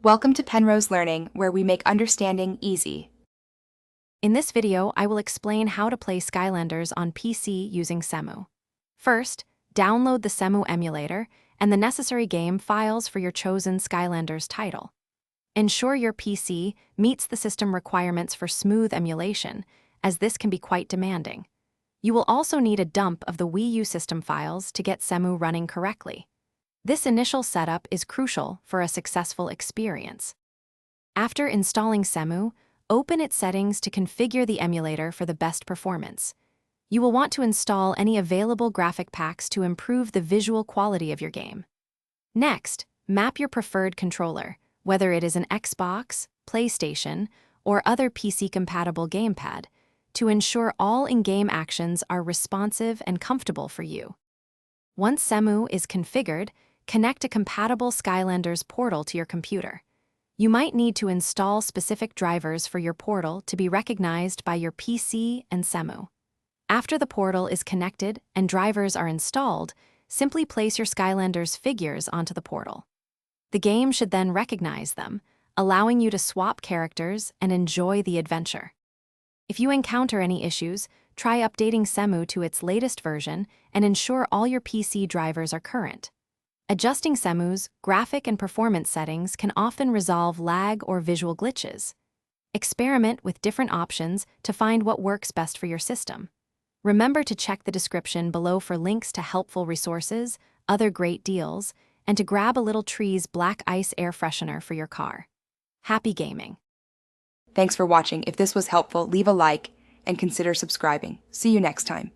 Welcome to Penrose Learning, where we make understanding easy. In this video, I will explain how to play Skylanders on PC using CEMU. First, download the CEMU emulator and the necessary game files for your chosen Skylanders title. Ensure your PC meets the system requirements for smooth emulation, as this can be quite demanding. You will also need a dump of the Wii U system files to get CEMU running correctly. This initial setup is crucial for a successful experience. After installing CEMU, open its settings to configure the emulator for the best performance. You will want to install any available graphic packs to improve the visual quality of your game. Next, map your preferred controller, whether it is an Xbox, PlayStation, or other PC-compatible gamepad, to ensure all in-game actions are responsive and comfortable for you. Once CEMU is configured, connect a compatible Skylanders portal to your computer. You might need to install specific drivers for your portal to be recognized by your PC and CEMU. After the portal is connected and drivers are installed, simply place your Skylanders figures onto the portal. The game should then recognize them, allowing you to swap characters and enjoy the adventure. If you encounter any issues, try updating CEMU to its latest version and ensure all your PC drivers are current. Adjusting CEMU's graphic and performance settings can often resolve lag or visual glitches. Experiment with different options to find what works best for your system. Remember to check the description below for links to helpful resources, other great deals, and to grab a Little Tree's Black Ice air freshener for your car. Happy gaming! Thanks for watching. If this was helpful, leave a like and consider subscribing. See you next time.